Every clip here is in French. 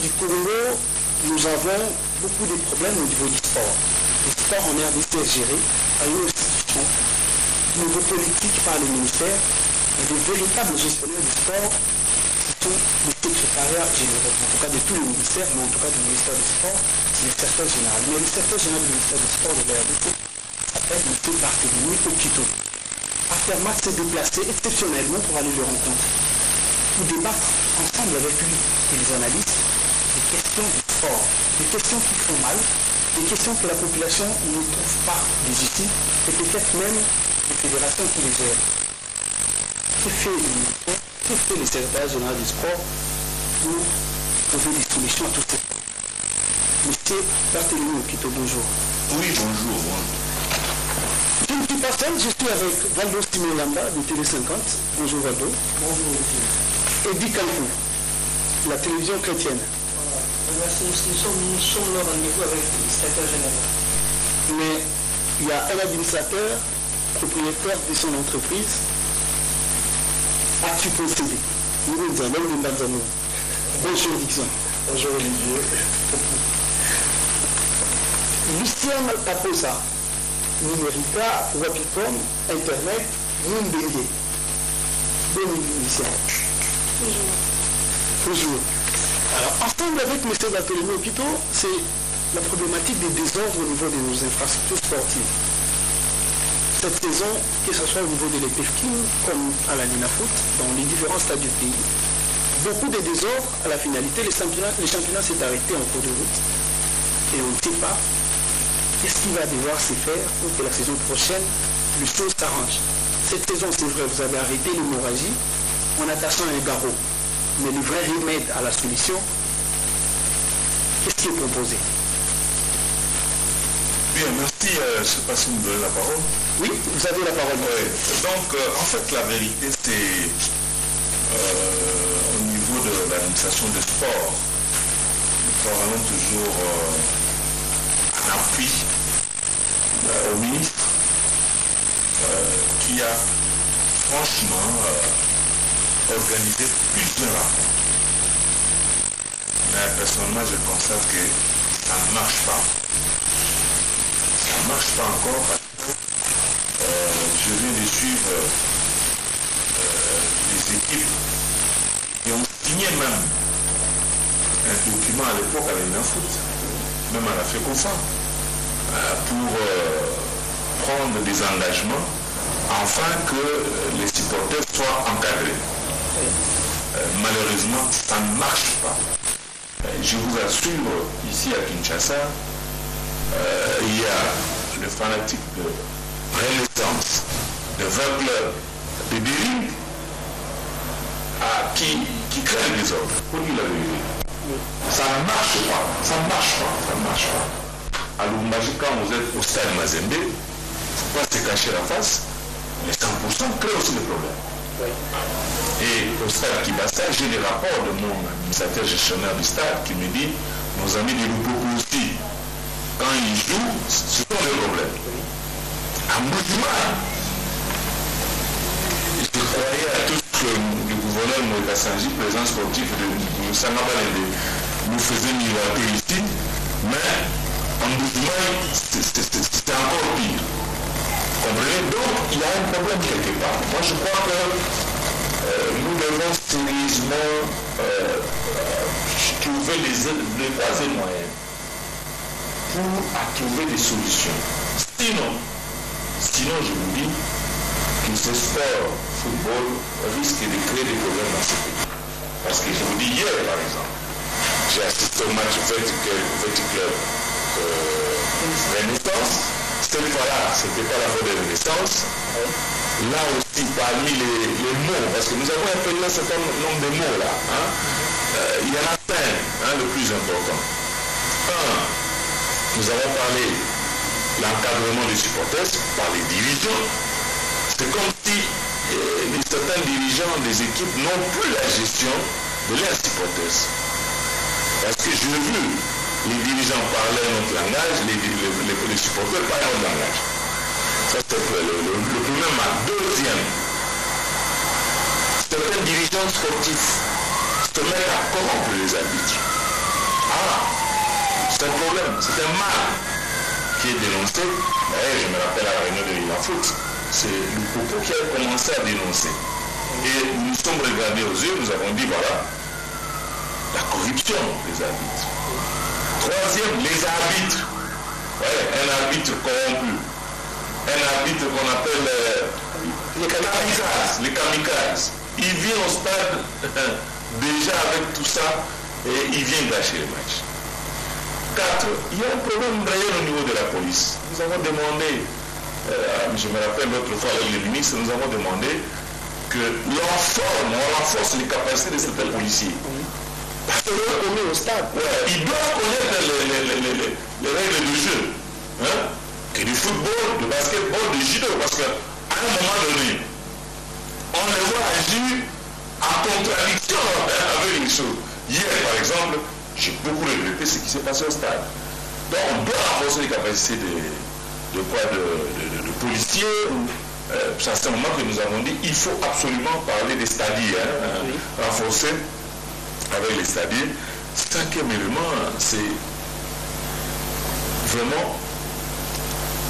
du Congo, nous avons beaucoup de problèmes au niveau du sport. Le sport en RDC est géré par une institution, au niveau politique par le ministère, et des véritables gestionnaires du sport qui sont les secrétariats généraux, en tout cas de tous les ministères, mais en tout cas du ministère du sport, c'est le secrétaire général. Mais le secrétaire général du ministère du sport de la RDC s'appelle M. Barthélémy Okito. Aftermath s'est déplacé exceptionnellement pour aller le rencontrer, pour débattre ensemble avec lui et les analystes des questions du sport, des questions qui font mal, des questions que la population ne trouve pas légitimes, et peut-être même les fédérations qui les gèrent. Que fait le secrétaire général du sport pour trouver des solutions à tous ces problèmes? Monsieur Barthélémy Okito, bonjour. Oui, bonjour. Je ne suis pas seul, je suis avec Valdo Simolamba de Télé 50. Bonjour Valdo. Bonjour. Et Di Campou, la télévision chrétienne. Merci, nous sommes là rendez-vous avec le secrétaire général. Mais il y a un administrateur, propriétaire de son entreprise, as-tu possédé? Bonjour Dixon. Bonjour Olivier. Lucien Taposa, numérica, Wapicom, Internet, Mumbenge. Bonjour Lucien. Bonjour. Bonjour. Alors, ensemble avec M. Barthélémy Okito, c'est la problématique des désordres au niveau de nos infrastructures sportives. Cette saison, que ce soit au niveau de l'EPFKIM comme à la Linafoot, dans les différents stades du pays, beaucoup de désordres à la finalité. Le championnat s'est arrêté en cours de route et on ne sait pas qu'est-ce qui va devoir se faire pour que la saison prochaine, les choses s'arrangent. Cette saison, c'est vrai, vous avez arrêté l'hémorragie en attachant un garrot. Mais le vrai remède à la solution, qu'est-ce qui est proposé? Bien, merci. Je ne sais pas si vous me donnez la parole. Oui, vous avez la parole. Oui. Donc, en fait, la vérité, c'est au niveau de l'administration du sport, nous travaillons toujours en appui au ministre qui a franchement organisé plusieurs rapports. Mais personnellement, je constate que ça ne marche pas. Ça ne marche pas encore parce que je viens de suivre les équipes qui ont signé même un document à l'époque à l'INAFOOT, même à la FECOFA, pour prendre des engagements afin que les supporters soient encadrés. Malheureusement, ça ne marche pas. Je vous assure, ici à Kinshasa, il y a le fanatique de Renaissance, de 20 clubs, de Biring, qui craignent les autres. Pour dire la vérité. Ça ne marche pas, ça ne marche pas, ça ne marche pas. À Lubumbashi, quand vous êtes au stade Mazembe, il ne faut pas se cacher la face, les 100% créent aussi des problèmes. Et au stade Kibasta, j'ai des rapports de mon administrateur gestionnaire du stade qui me dit, nos amis de Lupopo aussi, quand ils jouent, ce sont des problèmes. À Moujima, je croyais à tout ce que le gouverneur Moïka Sanji, président sportif de Sangabalende, nous faisait miroiter ici, mais en Moujima, c'était encore pire. Comprenez? Donc, il y a un problème quelque part. Moi, je crois que nous devons sérieusement trouver les voies et moyens pour trouver des solutions. Sinon, je vous dis que ce sport, football, risque de créer des problèmes dans ce pays. Parce que je vous dis, hier, par exemple, j'ai assisté au match Club Renaissance. Cette fois-là, ce n'était pas la fois de Renaissance. Là aussi, parmi les mots, parce que nous avons appelé un certain nombre de mots là, il y en a 5, le plus important. Nous avons parlé de l'encadrement des supporters par les dirigeants. C'est comme si certains dirigeants des équipes n'ont plus la gestion de leurs supporters. Parce que j'ai vu les dirigeants parler notre langage, les supporters parlent notre langage. Ça, c'est le premier mal. Deuxième, certains dirigeants sportifs se mettent à corrompre les arbitres. C'est un problème, c'est un mal qui est dénoncé. Je me rappelle à la réunion de l'INAFOOT, c'est le propos qui a commencé à dénoncer. Et nous sommes regardés aux yeux, nous avons dit voilà, la corruption des arbitres. Troisième, les arbitres. Ouais, un arbitre corrompu. Un arbitre qu'on appelle les kamikazes. Il vient au stade déjà avec tout ça et il vient gâcher le match. 4. Il y a un problème réel au niveau de la police. Nous avons demandé, je me rappelle l'autre fois avec le ministre, nous avons demandé que on renforce les capacités de certains policiers. Parce que on est au stade. Ouais, ils doivent connaître les règles du jeu. Hein? Que du football, du basketball, du judo. Parce qu'à un moment donné, on les voit agir en contradiction avec les choses. Hier, par exemple, j'ai beaucoup regretté ce qui s'est passé au stade. Donc, on doit renforcer les capacités de policiers. C'est un moment que nous avons dit il faut absolument parler des stadiers, renforcer avec les stadiers. Cinquième élément, c'est vraiment,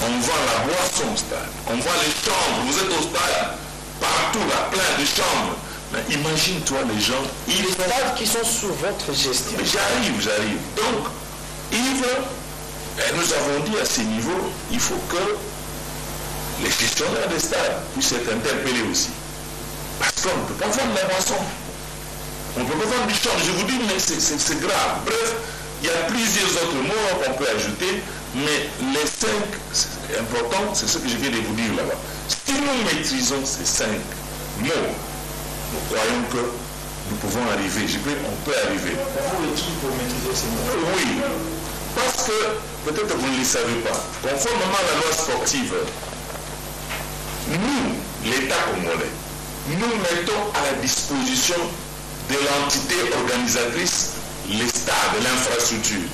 on vend la boisson au stade, on vend les chambres, vous êtes au stade, partout là, plein de chambres. Mais imagine-toi les gens, les stades qui sont sous votre gestion. J'arrive. Donc, Yves, nous avons dit à ce niveau, il faut que les gestionnaires des stades puissent être interpellés aussi. Parce qu'on ne peut pas vendre la boisson. On ne peut pas vendre du champ. Je vous dis, mais c'est grave. Bref, il y a plusieurs autres mots qu'on peut ajouter, mais les 5 importants, c'est ce que je viens de vous dire là-bas. Si nous maîtrisons ces 5 mots, nous croyons que nous pouvons arriver. On peut arriver. Vous et qui pour maîtriser ces mots? Oui. Parce que, peut-être vous ne le savez pas, conformément à la loi sportive, nous, l'État congolais, nous mettons à la disposition de l'entité organisatrice les stades, l'infrastructure.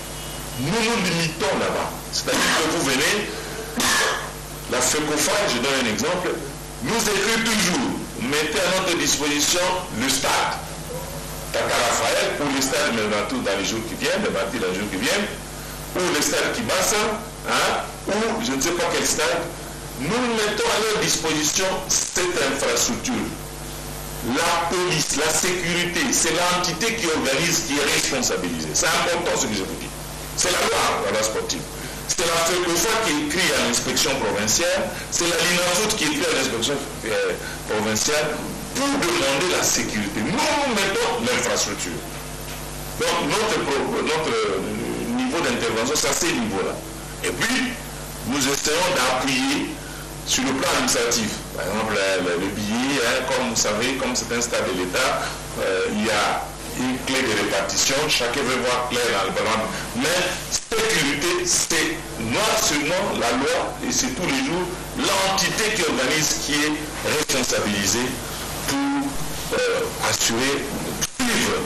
Nous nous limitons là-bas. C'est-à-dire que vous venez, la FECOFA, je donne un exemple, nous écrit toujours, mettez à notre disposition le stade. Tata Raphaël, ou le stade Melmatou dans les jours qui viennent, le bâti dans les jours qui viennent, ou le stade Kibassa, ou je ne sais pas quel stade, nous mettons à leur disposition cette infrastructure. La police, la sécurité, c'est l'entité qui organise, qui est responsabilisée. C'est important ce que je vous dis. C'est la loi sportive. C'est la FECOFA qui écrit à l'inspection provinciale, c'est la LINAFOOT qui écrit à l'inspection provinciale pour demander la sécurité. Nous mettons l'infrastructure. Donc notre niveau d'intervention, c'est à ce niveau-là. Et puis, nous essayons d'appuyer sur le plan administratif. Par exemple, le billet, comme vous savez, comme c'est un stade de l'État, il y a une clé de répartition, chacun veut voir clair dans le parlement. Mais sécurité, c'est noir sur noir la loi, et c'est tous les jours l'entité qui organise, qui est responsabilisée pour assurer, suivre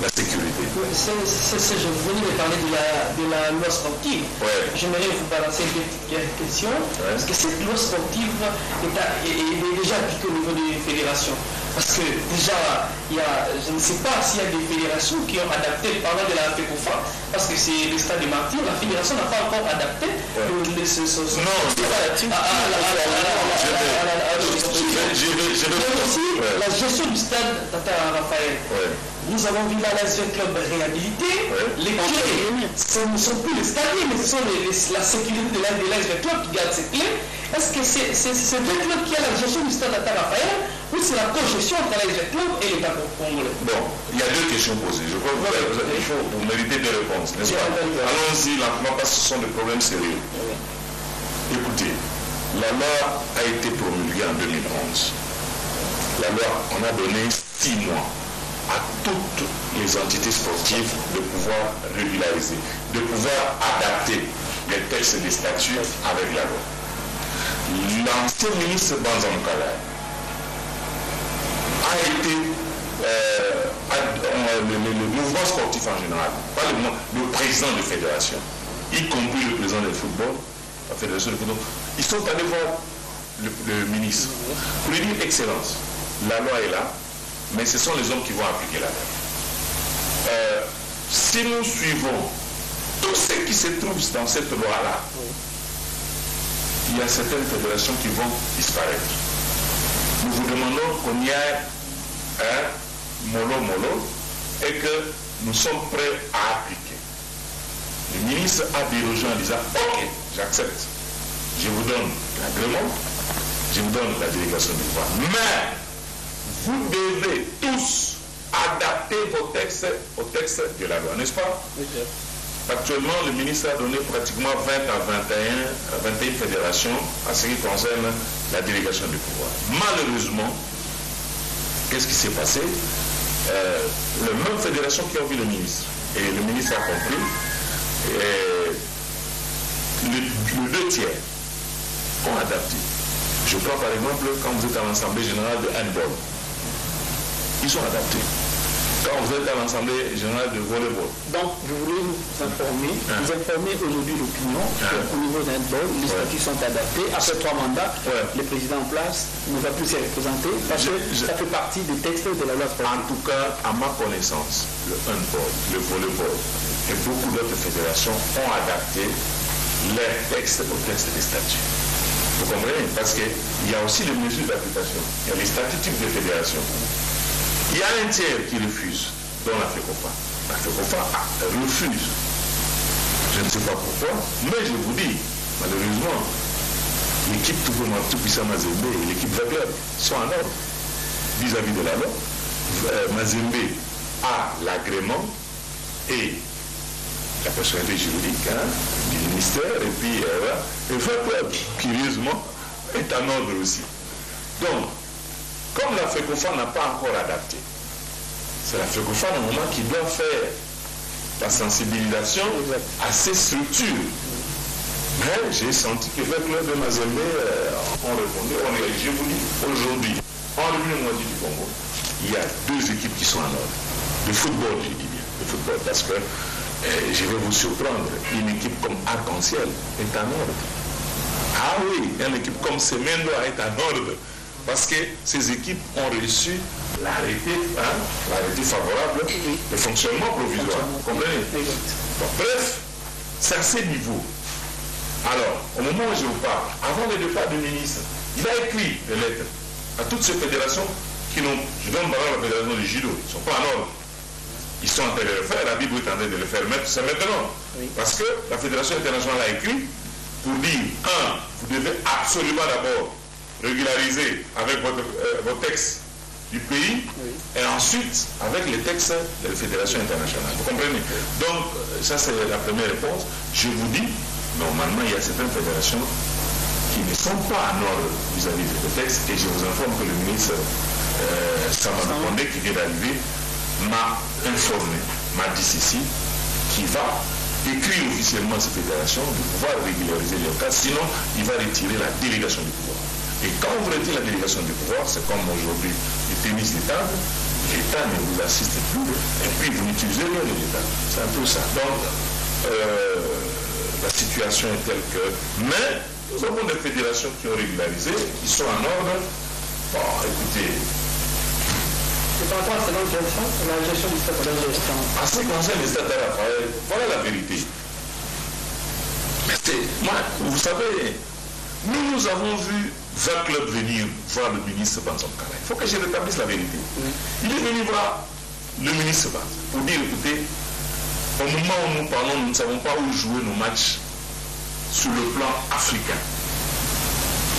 la sécurité. Je venais de parler de la loi sportive. Ouais. J'aimerais vous balancer une petite question. Ouais. Parce que cette loi sportive est déjà appliquée au niveau des fédérations. Parce que déjà, je ne sais pas s'il y a des fédérations qui ont adapté, parlant de la FECOFA, parce que c'est le stade de Martyrs, la fédération n'a pas encore adapté la gestion du stade Tata Raphaël. Ouais. Nous avons vu là l'ASV Club réhabilité. Ouais. Les clés, ce ne sont plus les stadiers, mais ce sont la sécurité de l'ASV Club qui garde ces clés. Est-ce que c'est deux clubs qui a la gestion du stade Tata Raphaël ou c'est la co-gestion entre l'ASV Club et l'État congolais? Bon, il y a deux questions posées. Je crois que vous méritez deux réponses, n'est-ce pas? Allons-y lentement parce que ce sont des problèmes sérieux. Écoutez, la loi a été promulguée en 2011. La loi, on a donné 6 mois à toutes les entités sportives de pouvoir régulariser, de pouvoir adapter les textes et les statuts avec la loi. L'ancien ministre Banzan Kala a été le mouvement sportif en général, pas le président de fédération, y compris le président du football, la fédération de football, ils sont allés voir le ministre pour lui dire excellence, la loi est là, mais ce sont les hommes qui vont appliquer la loi. Si nous suivons tout ce qui se trouve dans cette loi-là, il y a certaines fédérations qui vont disparaître. Nous vous demandons qu'on y ait un mollo et que nous sommes prêts à appliquer. Le ministre a dérogé en disant ok, j'accepte. Je vous donne l'agrément, je vous donne la délégation du pouvoir. Mais vous devez tous adapter vos textes au texte de la loi, n'est-ce pas? Actuellement, le ministre a donné pratiquement 20 à 21 fédérations à ce qui concerne la délégation du pouvoir. Malheureusement, qu'est-ce qui s'est passé? Les mêmes fédérations qui ont vu le ministre, et le ministre a compris, les 2 tiers ont adapté. Je prends par exemple quand vous êtes à l'Assemblée générale de handball. Ils ont adapté. Quand vous êtes à l'Assemblée générale de volleyball. Donc, vous voulez nous informer, vous informer aujourd'hui l'opinion qu'au niveau d'un handball, les statuts sont adaptés. Après 3 mandats, le président en place ne va plus se représenter parce que ça fait partie des textes de la loi sportive. En tout cas, à ma connaissance, le handball, le volleyball et beaucoup d'autres fédérations ont adapté leurs textes au texte des statuts. Vous comprenez? Parce qu'il y a aussi les mesures d'application. Il y a les statuts des fédérations. Il y a un tiers qui refuse, dont la FECOFA. La FECOFA refuse. Je ne sais pas pourquoi, mais je vous dis, malheureusement, l'équipe Tout-Puissant Mazembe et l'équipe Vagler sont en ordre vis-à-vis de la loi. Mazembe a l'agrément et la personnalité juridique du ministère, et puis le Vagler, curieusement, est en ordre aussi. Donc, comme la FECOFA n'a pas encore adapté, c'est la FECOFA normalement qui doit faire la sensibilisation à ces structures. Mais j'ai senti que le club de Mazembe ont répondu. Je vous dis, aujourd'hui, en République démocratique du Congo, il y a 2 équipes qui sont en ordre. Le football, je dis bien, le football, parce que je vais vous surprendre, une équipe comme Arc-en-Ciel est en ordre. Ah oui, une équipe comme Semendo est en ordre. Parce que ces équipes ont reçu l'arrêté favorable de fonctionnement provisoire. Vous comprenez? Bon, bref, c'est à ce niveau. Alors, au moment où je vous parle, avant le départ du ministre, il a écrit des lettres à toutes ces fédérations qui n'ont, je donne par exemple la fédération du judo, ils ne sont pas en ordre. Ils sont en train de le faire, la Bible est en train de le faire, c'est maintenant. Parce que la Fédération internationale a écrit pour dire, vous devez absolument d'abord régulariser avec vos textes du pays et ensuite avec les textes de la Fédération internationale. Vous comprenez? Donc, ça c'est la première réponse. Je vous dis, normalement, il y a certaines fédérations qui ne sont pas en ordre vis-à-vis de ces textes et je vous informe que le ministre Samana Condé qui vient d'arriver m'a informé, m'a dit ceci, qui va écrire officiellement ces fédérations de pouvoir régulariser les cas, sinon il va retirer la délégation du pouvoir. Et quand vous retirez la délégation du pouvoir, c'est comme aujourd'hui le tennis de table, l'État ne vous assiste plus, et puis vous n'utilisez rien de l'État. C'est un peu ça. Donc, la situation est telle que... Mais, nous avons des fédérations qui ont régularisé, qui sont en ordre. Bon, écoutez... C'est par rapport à la gestion du stade de la gestion. En ce qui concerne les stades de Raphaël, voilà la vérité. Mais moi, vous savez, nous avons vu 20 clubs venir voir le ministre Banzam Kala. Il faut que je rétablisse la vérité. Il est venu voir le ministre Banzam pour dire, écoutez, au moment où nous parlons, nous ne savons pas où jouer nos matchs sur le plan africain.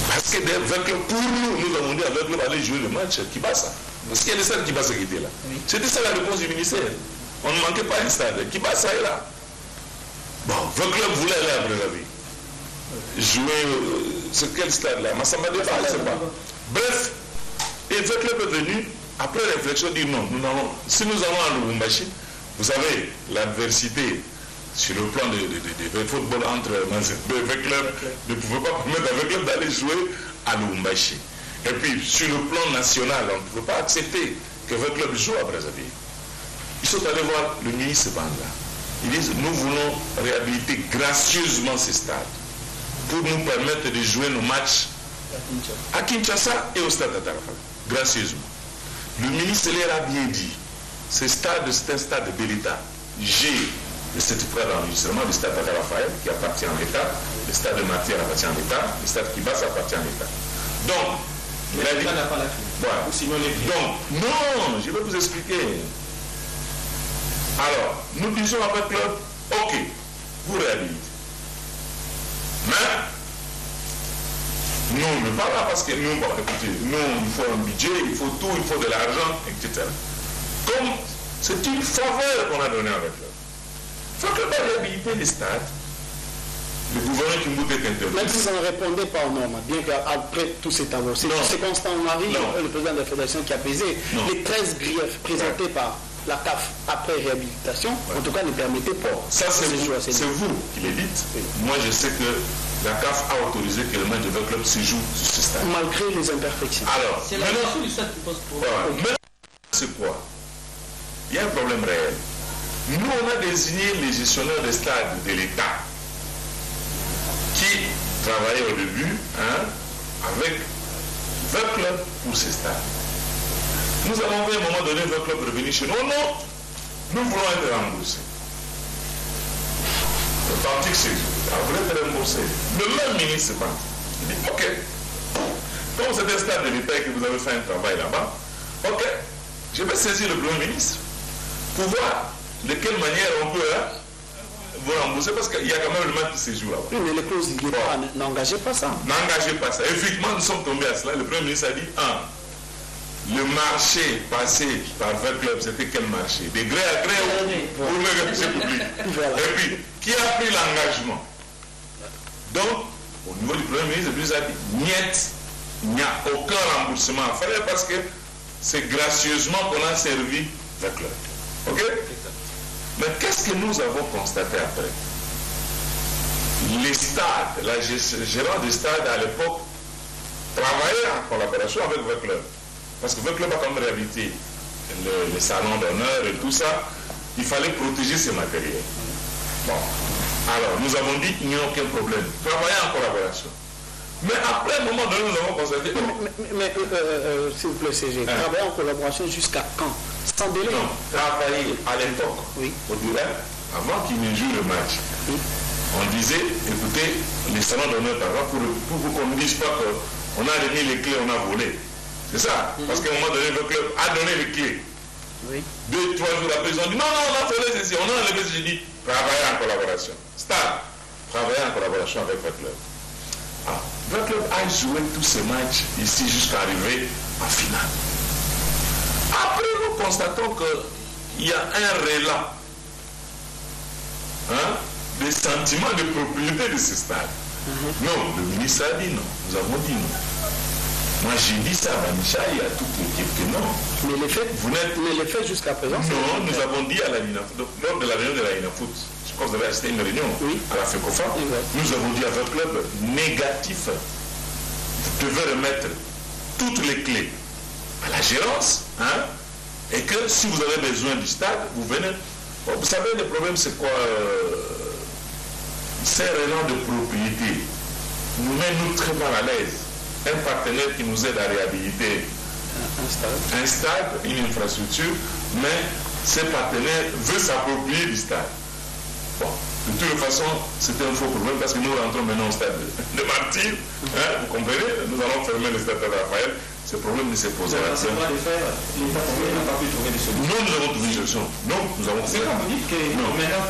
Parce que des 20 clubs, pour nous avons dit à 20 clubs aller jouer le match Kibasa. Parce qu'il y a des stades Kibasa qui étaient là. C'était ça la réponse du ministère. On ne manquait pas un stade. Kibasa est là. Bon, 20 clubs voulaient aller à Brazzaville. Jouer, c'est quel stade là? Massamba Déba, je ne sais pas. Bref, et 20 clubs est venu, après réflexion, dire non, si nous allons à Lubumbashi, vous savez, l'adversité sur le plan de football entre 20 clubs ne pouvait pas permettre à 20 clubs d'aller jouer à Lubumbashi. Et puis, sur le plan national, on ne pouvait pas accepter que 20 clubs jouent à Brazzaville. Ils sont allés voir le ministre Banda. Ils disent, nous voulons réhabiliter gracieusement ces stades pour nous permettre de jouer nos matchs à Kinshasa et au stade d'Atarafal, gracieusement. Le ministre leur a bien dit, ce stade, c'est un stade de l'État. J'ai le certificat d'enregistrement du stade Tata Raphaël qui appartient à l'État, le stade de Martyr appartient à l'État, le stade Kibas appartient à l'État. Donc, l'État n'a pas la clé. Voilà. Ou sinon les clés. Donc, non, je vais vous expliquer. Alors, nous disons avec club, ok, vous réhabilitez. Mais, nous ne parlons pas parce que nous, bon, écoutez, nous, il faut un budget, il faut tout, il faut de l'argent, etc. Comme c'est une faveur qu'on a donnée avec club. Il faut que la réhabiliter les stades. Le gouverneur qui nous est interdit. Même si ça ne répondait pas aux normes, bien qu'après tout ces travaux, c'est Constant Marie, le président de la Fédération, qui a pesé les 13 griefs présentés par la CAF après réhabilitation, en tout cas ne permettaient pas. Ça, c'est vous qui le dites. Oui. Moi, je sais que la CAF a autorisé que le match de 20 clubs se joue sur ce stade. Malgré les imperfections. Alors, c'est la question du stade qui pose problème. Voilà. Maintenant, c'est quoi? Il y a un problème réel. Nous, on a désigné les gestionnaires des stades de l'État qui travaillaient au début avec 20 clubs pour ces stades. Nous avons vu à un moment donné 20 clubs revenir chez nous. Non, nous voulons être remboursés. Le parti que c'est, vous voulez être remboursé. Le même ministre est parti. Il dit, ok, comme c'est un stade de l'État et que vous avez fait un travail là-bas, ok, je vais saisir le Premier ministre pour voir de quelle manière on peut vous rembourser, parce qu'il y a quand même le match qui se joue là-bas. Oui, mais les clauses du départ n'engageaient pas ça. N'engagez pas ça. Effectivement, nous sommes tombés à cela. Le Premier ministre a dit, le marché passé par 20 clubs, c'était quel marché? Des gré à gré pour le marché public. Voilà. Et puis, qui a pris l'engagement? Donc, au niveau du Premier ministre, le ministre a dit, niet, il n'y a aucun remboursement à faire parce que c'est gracieusement qu'on a servi 20 clubs. Ok? Mais qu'est-ce que nous avons constaté après? Les stades, la gérant des stades à l'époque travaillait en collaboration avec 20 clubs. Parce que 20 clubs a quand même réhabilité les salons d'honneur et tout ça. Il fallait protéger ces matériels. Bon. Alors, nous avons dit qu'il n'y a aucun problème. Travailler en collaboration. Mais après, à un moment donné, nous avons constaté... Mais s'il vous plaît, CG, travailler en collaboration jusqu'à quand? Sans délai? Non, travailler à l'époque, au duel, avant qu'il ne joue le match. Oui. On disait, écoutez, les salons d'honneur, par exemple, pour qu'on ne dise pas qu'on a donné les clés, on a volé. C'est ça. Parce qu'à un moment donné, le club a donné les clés. Oui. 2, 3 jours après, ils ont dit, non, on a fait ceci, on a enlevé ceci. J'ai dit, travailler en collaboration. Stade, travailler en collaboration avec le club. Alors, le club a joué tous ces matchs ici jusqu'à arriver en finale. Après, nous constatons qu'il y a un relat des sentiments de propriété de ce stade. Non, le ministre a dit non. Nous avons dit non. Moi, j'ai dit ça à Micha et à toute l'équipe que non. Mais les faits jusqu'à présent... Non, nous avons dit à la Linafoot, lors de la réunion de la Linafoot, je crois que vous avez assisté à une réunion à la FECOFA, nous avons dit à votre club négatif, vous devez remettre toutes les clés à la gérance, et que si vous avez besoin du stade, vous venez. Bon, vous savez, le problème, c'est quoi? C'est un élan de propriété. Nous met très mal à l'aise. Un partenaire qui nous aide à réhabiliter un stade, une infrastructure, mais ce partenaire veut s'approprier du stade. Bon, de toute façon, c'était un faux problème parce que nous rentrons maintenant au stade de Martyr. Vous comprenez? Nous allons fermer le stade de Raphaël. Ce problème ne se posera pas. C'est pas de faire. L'État n'a pas pu trouver des solutions. Non, nous avons trouvé une solution. Non, nous avons trouvé. C'est quand vous dites que maintenant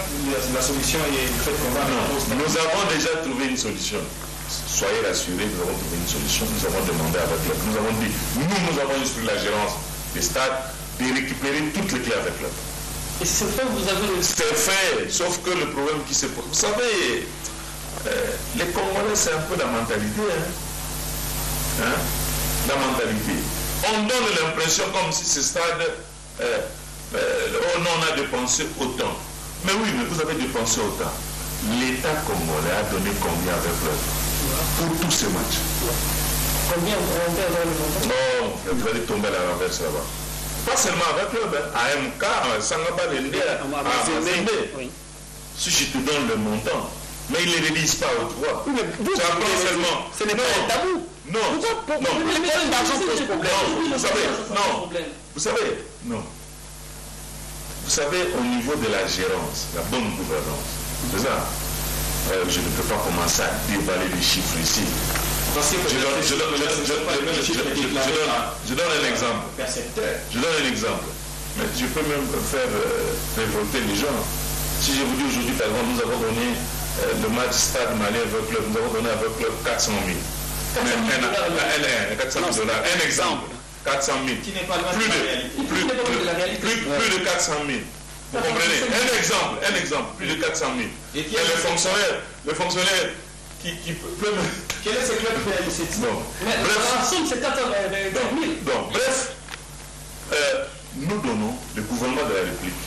la solution est faite qu'on va. Non, nous avons déjà trouvé une solution. Soyez rassurés, nous avons trouvé une solution. Nous avons demandé à votre club. Nous avons dit, nous avons instruit la gérance des stades de récupérer toutes les clés avec le club. Et c'est fait, vous avez le... C'est fait, sauf que le problème qui se pose. Vous savez, les Congolais, c'est un peu la mentalité. La mentalité. On donne l'impression comme si ce stade, oh non, on a dépensé autant. Mais oui, mais vous avez dépensé autant. L'État congolais a donné combien avec l'œuvre pour tous ces matchs? Combien on peut avoir le montant? Non, vous allez tomber à la renverse là-bas. Pas seulement avec l'œuvre, à MK, à Sangaba Dende, à Mazembe. Si je te donne le montant, mais ils ne le réalisent pas au droit. Oui, tu apprends seulement. Ce n'est pas un tabou. Non, non, vous savez, non. vous savez, au niveau de la gérance, la bonne gouvernance, c'est ça. Je ne peux pas commencer à déballer les chiffres ici. Je donne un exemple. Je donne un exemple. Mais je peux même faire révolter les gens. Si je vous dis aujourd'hui, par exemple, nous avons donné le match Stade Malien Aveugle Club, nous avons donné à Aveugle Club 400 000. 400 000 $. Un exemple. 400 000. Qui n'est pas loin de la réalité. Plus de 400 000. Vous comprenez? Un exemple. Plus de 400 000. Et le fonctionnaire qui peut... Quel est ce club réalisé? Bref, nous donnons, le gouvernement de la République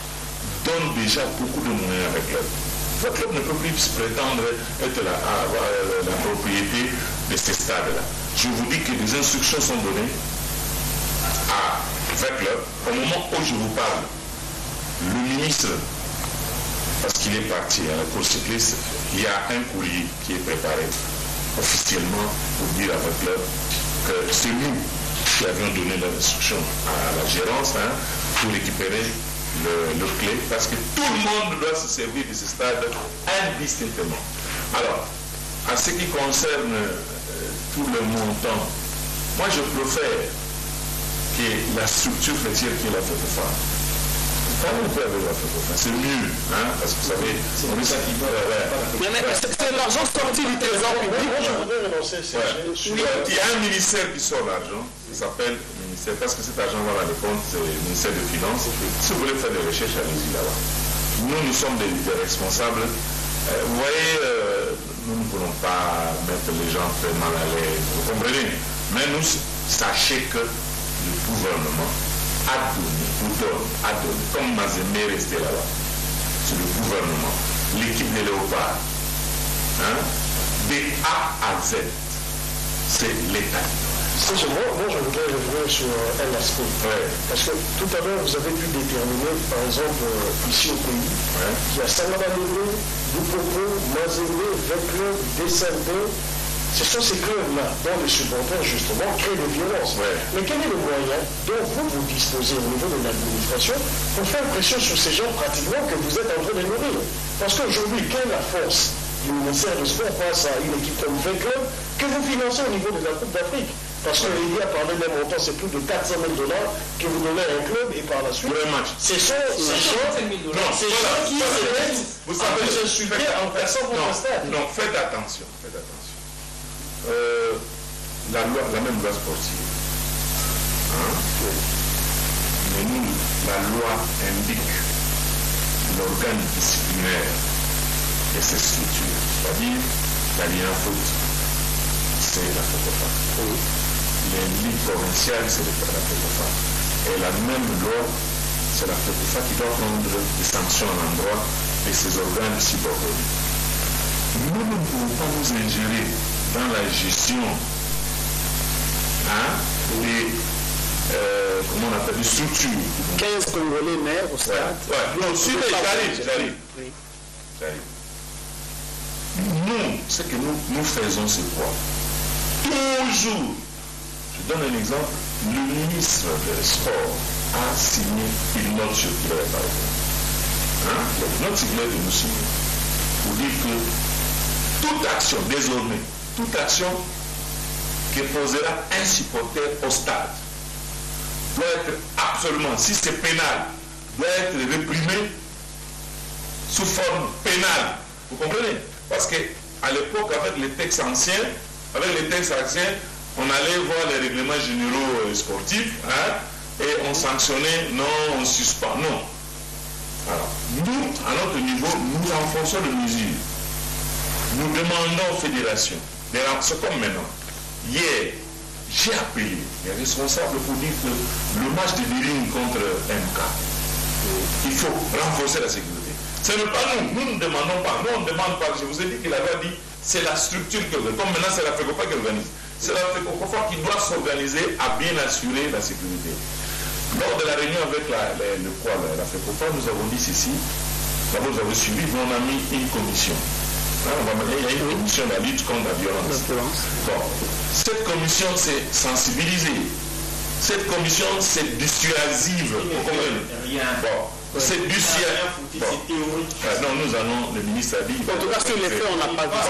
donne déjà beaucoup de moyens avec l'œuvre. Votre club ne peut plus prétendre être la propriété de ces stades-là. Je vous dis que des instructions sont données à votre club. Au moment où je vous parle, le ministre, parce qu'il est parti à la course cycliste, il y a un courrier qui est préparé officiellement pour dire à votre club que c'est nous qui avions donné l'instruction à la gérance pour récupérer le clé, parce que tout le monde doit se servir de ce stade indistinctement. Alors, en ce qui concerne tout le montant, moi je préfère que la structure fêtière qui est la FECOFA. Parlez un peu avec la FECOFA, c'est mieux, parce que vous savez, on est ça qui va. C'est l'argent sorti du trésor public. Moi je voudrais renoncer. Il y a un ministère qui sort l'argent, qui s'appelle ministère, parce que cet argent va dans les comptes, c'est le ministère des Finances. Si vous voulez faire des recherches, allez-y là-bas. Nous sommes des responsables. Vous voyez, nous ne voulons pas mettre les gens très mal à l'aise, vous comprenez? Mais nous, sachez que le gouvernement a donné, comme Mazembe est resté là-bas. C'est le gouvernement, l'équipe des léopards, de A à Z, c'est l'État. Moi, je voudrais revenir sur un aspect. Parce que tout à l'heure, vous avez pu déterminer, par exemple, ici au pays, qu'il y a Sangabalele, Lupopo, Mazembe, Vecleur, Descendé. Ce sont ces clubs-là dont les supporters, justement, créent des violences. Mais quel est le moyen dont vous disposez au niveau de l'administration pour faire pression sur ces gens pratiquement que vous êtes en train de nourrir? Parce qu'aujourd'hui, quelle est la force du ministère du Sport face à une équipe comme Vecleur que vous financez au niveau de la Coupe d'Afrique? Parce qu'il y a parlé d'un montant, c'est plus de 400 000 $ que vous donnez à un club et par la suite, c'est gens qui se mettent à vous insulter en versant votre stade. Non, faites attention. La même loi sportive. Mais nous, la loi indique l'organe disciplinaire et ses structures. C'est-à-dire, l'alliance foot, c'est la FECOFA. Les ligues provinciales, c'est la FECOFA. Et la même loi, c'est la FECOFA qui doit prendre des sanctions à l'endroit de ces organes subordonnés. Nous ne pouvons pas nous ingérer dans la gestion comment on appelle, des structures. 15 Congolais maires au stade. Non, j'arrive. Nous, ce que nous faisons, c'est quoi? Toujours, je donne un exemple, le ministre des Sports a signé une note circulaire, par exemple. Une note circulaire de nous signer pour dire que toute action, désormais, toute action qui posera un supporter au stade doit être absolument, si c'est pénal, doit être réprimé sous forme pénale. Vous comprenez? Parce qu'à l'époque, avec les textes anciens, on allait voir les règlements généraux sportifs et on sanctionnait, non, on suspend, non. Alors, nous, à notre niveau, nous renforçons les mesures. Nous demandons aux fédérations, c'est comme maintenant. Hier, j'ai appelé les responsables pour dire que le match de Biring contre MK, il faut renforcer la sécurité. Ce n'est pas nous ne demandons pas, nous on ne demande pas. Je vous ai dit qu'il avait dit, c'est la structure qui organise. Comme maintenant c'est la FECOFA qui organise. C'est la FECOFA qui doit s'organiser à bien assurer la sécurité. Lors de la réunion avec la FECOFA, nous avons dit ceci. D'abord, vous avez suivi, on a mis une commission. Il y a une commission de la lutte contre la violence. Bon. Cette commission, c'est sensibiliser. Cette commission, c'est dissuasive. Bon. C'est du ciel. Bon. Non, nous allons, le ministre a dit. En tout cas, sur les faits, on n'a pas vu ça.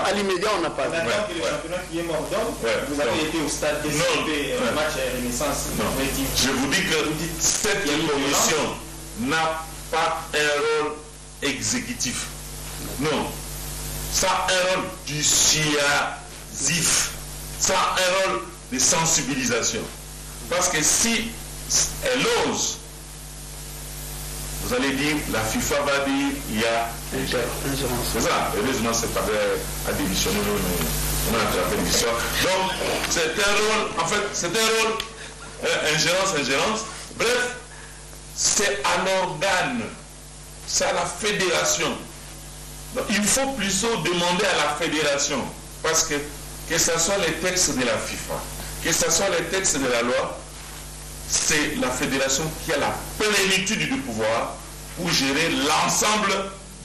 À l'immédiat, on n'a pas vu. Maintenant que le championnat qui est mort d'homme, vous avez été au stade décédé, match Renaissance. Je vous dis que cette commission n'a pas un rôle exécutif. Non. Ça a un rôle dissuasif. Ça a un rôle de sensibilisation. Parce que si elle ose, vous allez dire, la FIFA va dire, il y a ingérence. C'est ça. Heureusement, c'est pas à démissionner, on a attrapé l'histoire. Donc, c'est un rôle, en fait, c'est un rôle, ingérence. Bref, c'est un organe, c'est à la fédération. Donc, il faut plutôt demander à la fédération, parce que ce soit les textes de la FIFA, que ce soit les textes de la loi, c'est la fédération qui a la plénitude du pouvoir pour gérer l'ensemble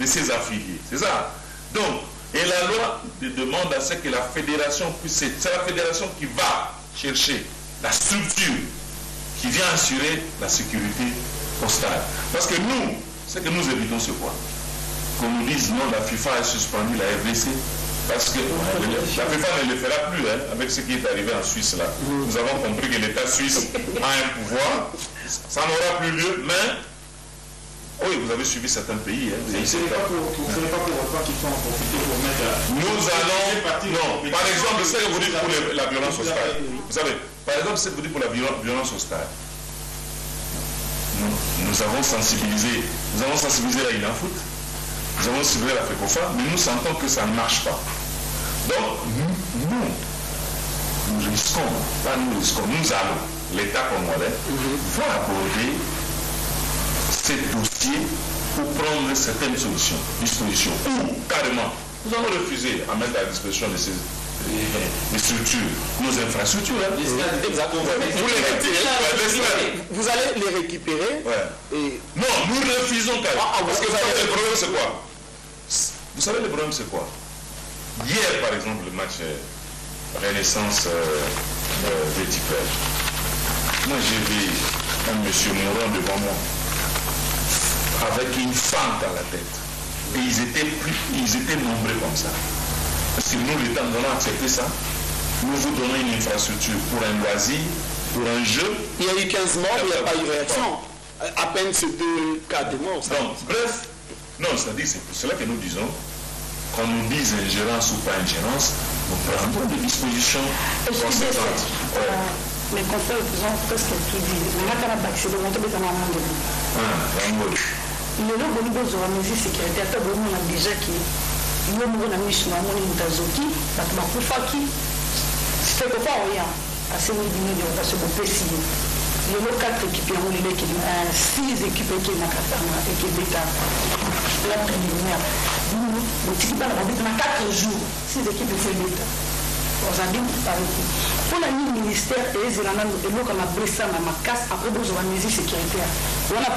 de ses affiliés. C'est ça. Donc, et la loi demande à ce que la fédération puisse... C'est la fédération qui va chercher la structure qui vient assurer la sécurité postale. Parce que nous, ce que nous évitons, c'est quoi? Qu'on nous dise non, la FIFA a suspendu la RDC. Parce que la FIFA ne le fera plus, hein, avec ce qui est arrivé en Suisse là. Nous avons compris que l'État suisse a un pouvoir, ça n'aura plus lieu, mais oui, vous avez suivi certains pays. Hein, ce n'est pas pour autant qu'il faut en profiter pour mettre... Nous allons... Non, par exemple, ce que vous dites pour la violence au stade. Vous savez, par exemple, ce que vous dites pour la violence au stade. Nous avons sensibilisé la INAFOOT, nous avons ciblé la FECOFA, mais nous sentons que ça ne marche pas. Donc, nous risquons, nous allons, l'État congolais va aborder ces dossiers pour prendre certaines dispositions. Ou, carrément, nous allons refuser à mettre à la disposition de ces structures, nos infrastructures. Exactement. Vous les récupérez. Vous allez les récupérer. Et... Non, nous refusons carrément. Parce que vous savez, le problème c'est quoi? Vous savez, le problème c'est quoi? Hier, par exemple, le match Renaissance Véticole. Moi, j'ai vu un monsieur mourant devant moi, avec une fente à la tête. Et ils étaient nombreux comme ça. Parce que nous, l'État, nous allons accepter ça. Nous vous donnons une infrastructure pour un loisir, pour un jeu. Il y a eu 15 morts, il n'y a pas eu réaction. À peine ces 2 cas de mort. Donc, bref, non, c'est-à-dire, c'est pour cela que nous disons, qu'on nous dise ingérence ou pas ingérence, nous prendrons des dispositions conséquentes. Mais confrères, ils ont presque tout dit. Mais là, quand on a accédé, on a tout à l'amende. Il y a beaucoup de mesures sécuritaires. On a déjà qui. Il y a beaucoup de missions. On a des Zoki, Bakufaki. C'est que pas rien. À ce niveau, on va se préciser. Il y a 4 équipes, il y a 6 équipes qui sont et qui sont la préliminaire. Nous, on a 4 jours, 6 équipes sont l'État. Pour la ministère et les États, nous avons brisé ma casse après nous avons une mesure sécuritaire. Voilà la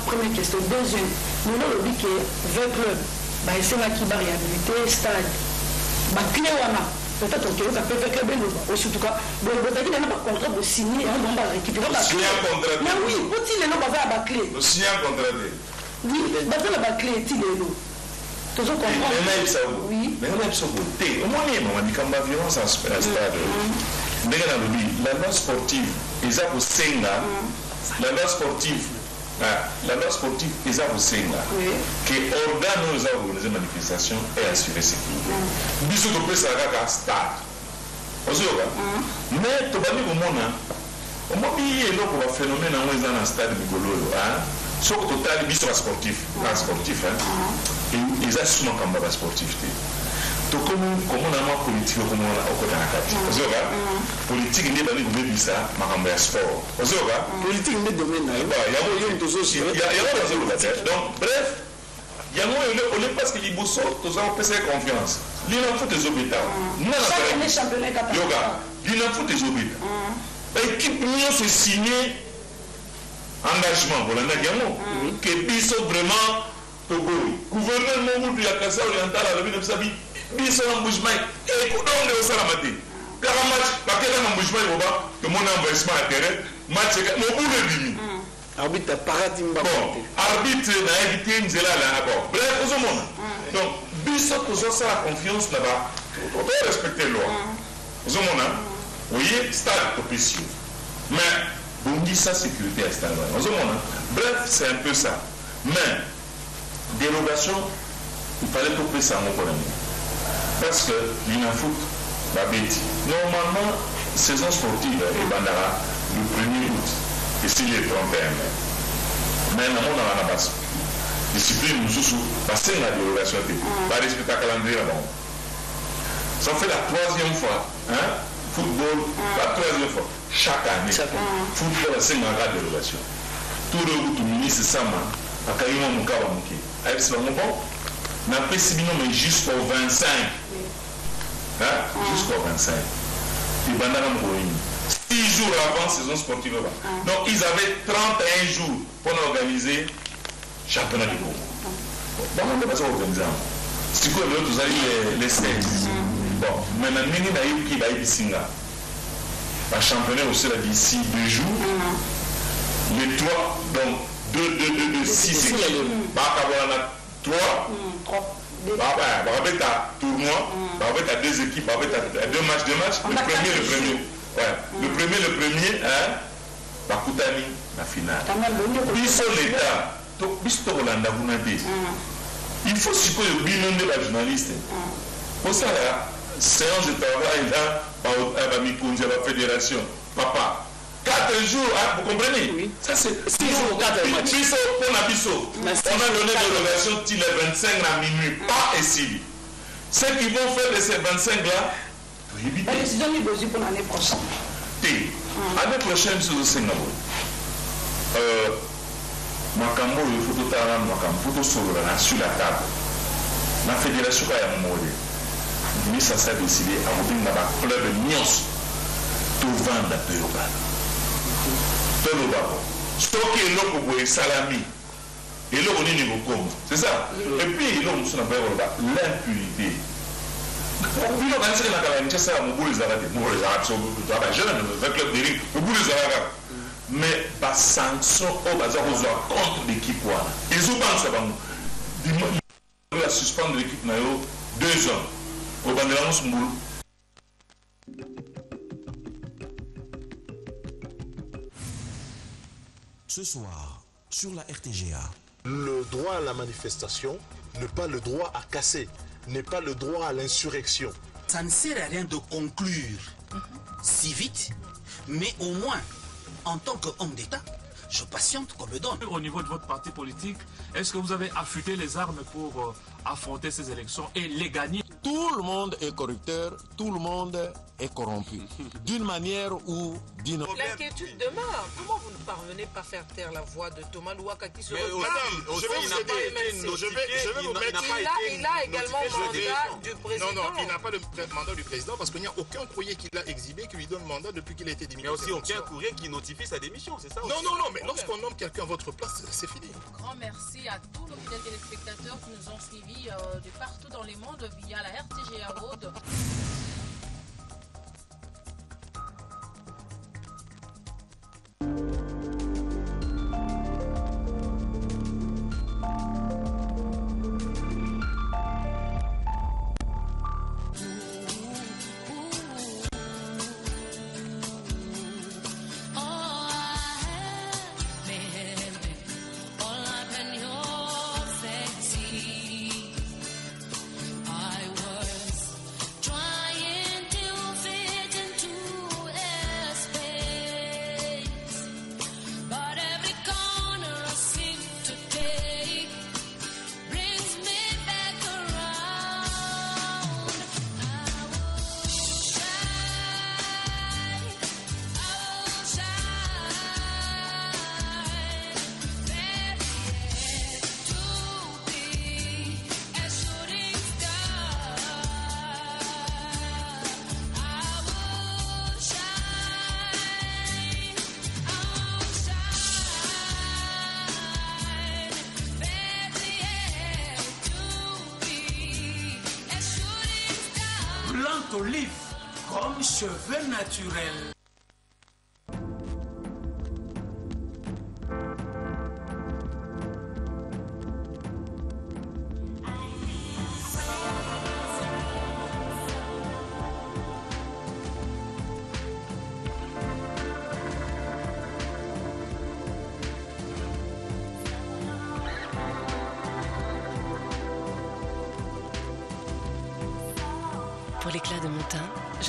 première question. Deuxième, nous avons dit que 20 clubs, c'est là qui va réhabiliter, stade. Clé, peut-être que ça peut faire que bien, aussi en tout cas, vous avez un contrat pour signer, on va récupérer la clé. Mais oui, vous dites les noms, vous avez la clé. Vous signez un contrat. Oui, vous avez la clé, tu les noms. Toujours comprendre. Oui. Mais on a besoin de thé. Au moins, on a dit qu'on va violence à stade. La loi sportive, ils ont Senga. La loi sportive, ils ont Senga. Que organe nous a organisé manifestation et assuré sécurité. Bisous de plus à stade. Mais tu vas dire au monde, on m'a dit qu'il y a un phénomène dans un stade de Golo. Sauf que total, ils sont sportifs. Ils ont souvent comme des sportifs. Donc, comme on a une politique, comme on a politique, n'est pas une ça, mais sport. Politique, n'est pas domaine. Donc, bref, il y a un parce que les bossos, tous ont fait confiance. Il en faut des hôpitaux. Il en faut des hôpitaux. L'équipe nous s'est signé engagement pour la Nagamo, que Bisso vraiment Togo. Gouvernement Moudou Yakasa Oriental a levé de Sabi, Bisso embouchement, et qu'on est au Salamati. Car un match, pas quel embouchement, que mon investissement à terre, match, mon bout de demi. arbitre paradigme bon arbitre na éviter nzela là bon bref aux hommes donc biso toujours ça la confiance là-bas on doit respecter la loi aux hommes oui stade opposition mais bongi sa sécurité à stade aux hommes bref c'est un peu ça mais dérogation il fallait couper ça mon problème parce que l'inafoot la bête normalement saison sportive et bandara le 1er août et si le 31 mai mais dans mon dans la base discipline nous sous passer la dérogation pas respecter le calendrier là ça fait la 3e fois hein football la 3e fois chaque année football c'est une grande dérogation tout le tout ministre Sama akayima mukawa muki avec ce moment n'a pas si bien mais jusqu'au 25 hein jusqu'au 25 et bandana mboini 6 jours avant saison sportive donc ils avaient 31 jours pour organiser championnat du Congo bon on va pas organiser c'est quoi l'autre vous avez les 16 bon maintenant nini na yuki ba ibisinga ba championnat aussi là d'ici 2 jours les 3 donc 2 6 équipes ba kabona 3 bah ta tournoi bah ta 2 équipes bah ta 2 matchs le premier ouais le premier hein bah Koutani la finale biso l'état donc biso Rolanda Bunade il faut supposer binonde la journaliste pour ça la séance de travail là bah mikonzi la fédération papa 4 jours, hein, vous comprenez? Oui. Ça c'est 6 jours, 4 matchs. Biso, on a biso. On a donné des relations till les 25 à minuit, pas ici. Ceux qui vont faire de ces 25 là, faut éviter. La décision est posée pour l'année prochaine. L'année prochaine, c'est au Singapour. Makambo, il faut tout avoir Makambo, faut tout sur la table. La fédération a un mot. Mais ça s'est décidé à monter dans le club de Nyos. Tout vendre la Péoba. Stocker l'eau salami et l'eau c'est ça et puis l'eau l'impunité mais pas sanction au bazar contre l'équipe ils ont pas suspendre l'équipe 2 ans au Bandelamos Mboulou. Ce soir, sur la RTGA. Le droit à la manifestation n'est pas le droit à casser, n'est pas le droit à l'insurrection. Ça ne sert à rien de conclure si vite, mais au moins, en tant qu'homme d'État, je patiente qu'on me donne. Au niveau de votre parti politique, est-ce que vous avez affûté les armes pour affronter ces élections et les gagner? Tout le monde est corrupteur, tout le monde est corrompu, d'une manière ou d'une autre. L'inquiétude demeure. Comment vous ne parvenez pas à faire taire la voix de Thomas Louaka qui se réclame? Il a également le mandat du président. Non, il n'a pas le mandat du président parce qu'il n'y a aucun courrier qu'il a exhibé qui lui donne mandat depuis qu'il a été démis. Il n'y a aussi aucun courrier qui notifie sa démission, c'est ça? Non, mais lorsqu'on nomme quelqu'un à votre place, c'est fini. Grand merci à tous nos fidèles téléspectateurs qui nous ont suivis de partout dans le monde via la RTGA Road. Olive comme cheveux naturels. Pour l'éclat de mon teint, je